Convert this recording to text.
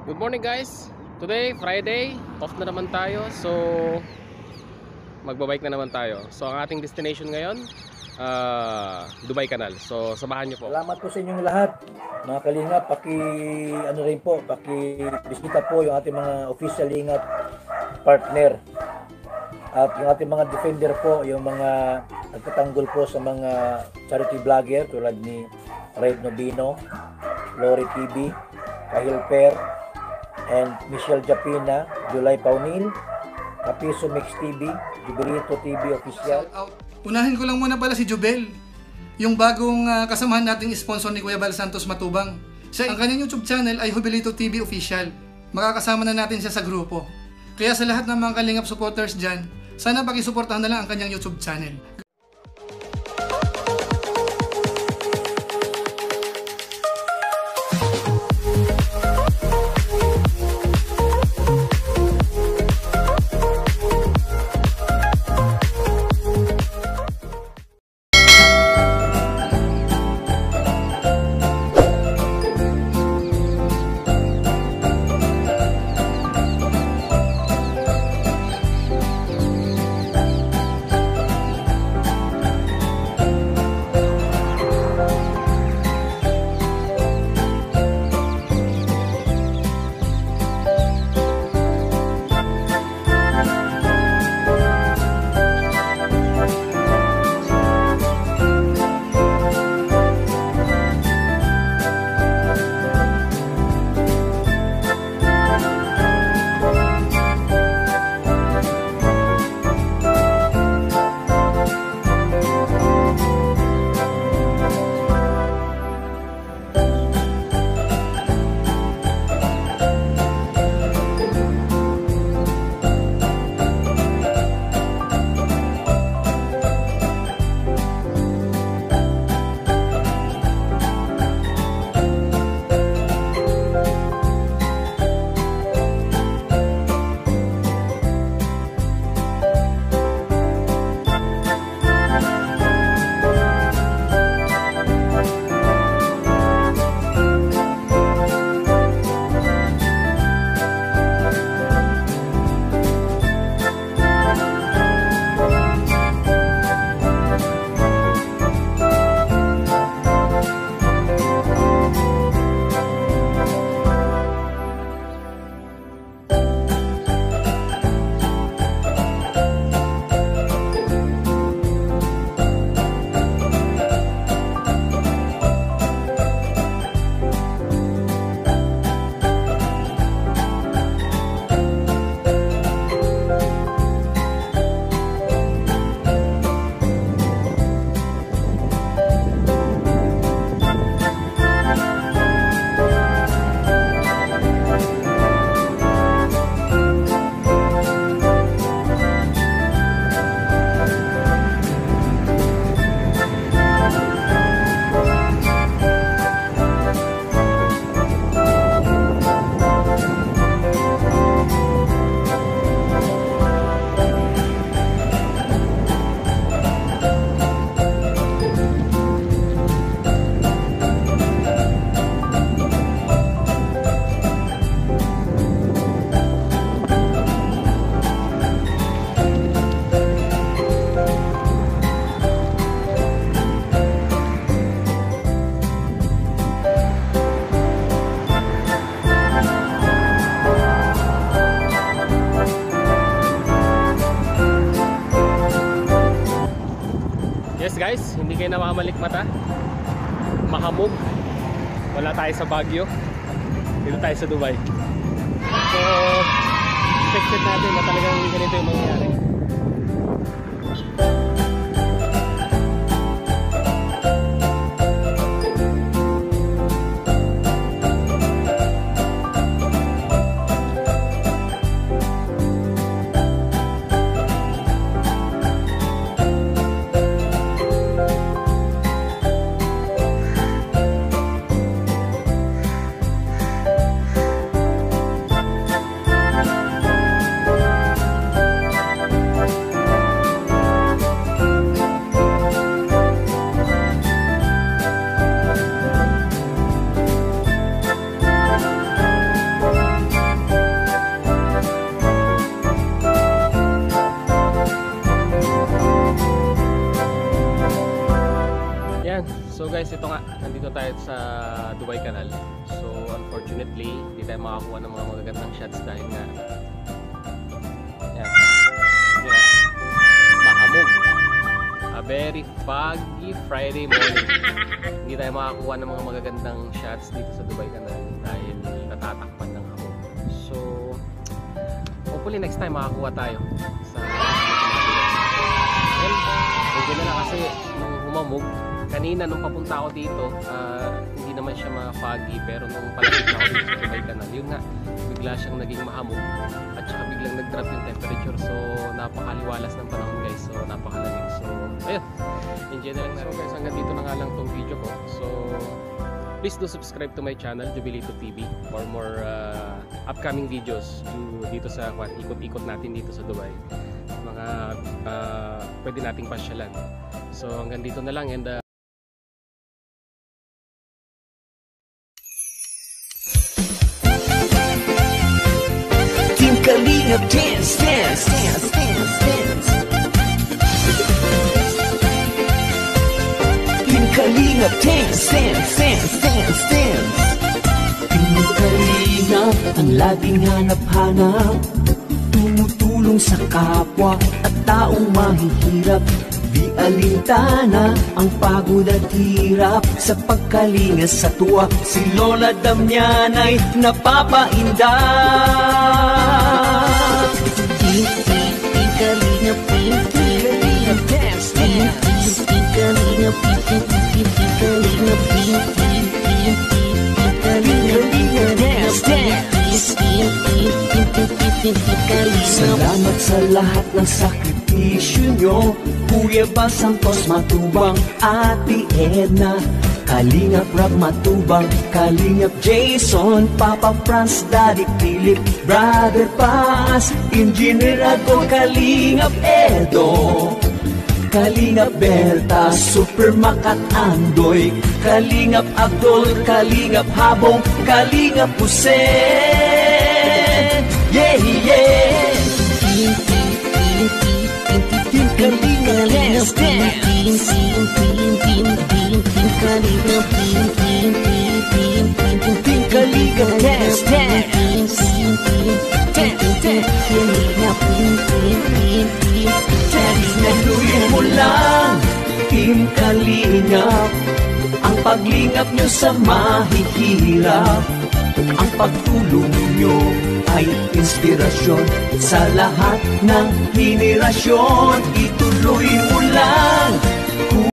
Good morning guys. Today, Friday, off na naman tayo. So, magbabike na naman tayo. So, ang ating destination ngayon, Dubai Canal. So, samahan niyo po. Salamat po sa inyong lahat. Mga Kalingap, paki-bisita po yung ating mga official Lingap partner. At yung ating mga defender po, yung mga nagtatanggol po sa mga charity vlogger tulad ni Red Nobino, Lori TV, Kahil Per, and Michelle Japina, July Paunil, Kapiso Mix TV, Jubilito TV Official. Unahin ko lang muna pala si Jubel, yung bagong kasamahan nating sponsor ni Kuya Bal Santos Matubang. Ang kanyang YouTube channel ay Jubilito TV Official. Makakasama na natin siya sa grupo. Kaya sa lahat ng mga Kalingap supporters dyan, sana pakisuportahan na lang ang kanyang YouTube channel. Yes guys, hindi kayo na makamalikmata. Mahamog. Wala tayo sa Baguio. Dito tayo sa Dubai. So, expected natin na talagang ganito yung mangyayari. Dubai Canal. So unfortunately, hindi tayo makakuha ng mga magagandang shots dahil nga yan, mahamog. A very foggy Friday morning. Hindi tayo makakuha ng mga magagandang shots dito sa Dubai Canal dahil natatakpan ng hamog. So hopefully next time makakuha tayo sa hindi na lang kasi nung humamog kanina nung papunta ako dito, hindi naman siya ma-foggy, pero nung palapit na ako dito sa Dubai Canal, yun nga, bigla siyang naging mahamog at saka biglang nag-drop yung temperature. So napakaliwalas ng panahon guys, so napakalamig. So ayun, enjoy na lang natin guys. Hanggang dito na nga lang tong video ko. So please do subscribe to my channel, Jubilito TV, for more upcoming videos dito sa ikot-ikot natin dito sa Dubai, mga pwede nating pasyalan. So hanggang dito na lang, and Team Kalingap dance, dance, dance, dance, dance. Team Kalingap dance, dance, dance, dance, dance. Team Kalingap ang laging hanap-hanap, tumutulong sa kapwa at taong mahihirap. Di alintana ang pagod at hirap sa pagkalinga sa tuwa. Si Lola Damian ay napapainda. Kalingap, Kalingap dance, dance. Kalingap, Kalingap, Kalingap dance, dance. Salamat sa lahat ng sakripisyo nyo, Kuya Bal Santos Matubang, Ate Edna, Kalingap Rab Matubang, Kalingap Jason, Papa Franz, Daddy Philip, Brother Paz, Engineer Ago, Kalingap Edo, Kalingap Berta, Super Makat Andoy, Kalingap Abdul, Kalingap Habong, Kalingap Hussein. Yeah, yeah. Kalingap dance, dance. Kalingap dance, dance. Naluin mo lang, Team Kalingap, ang paglingap nyo sa mahihirap. Ang pagtulong nyo ay inspirasyon sa lahat ng henerasyon. Ituloy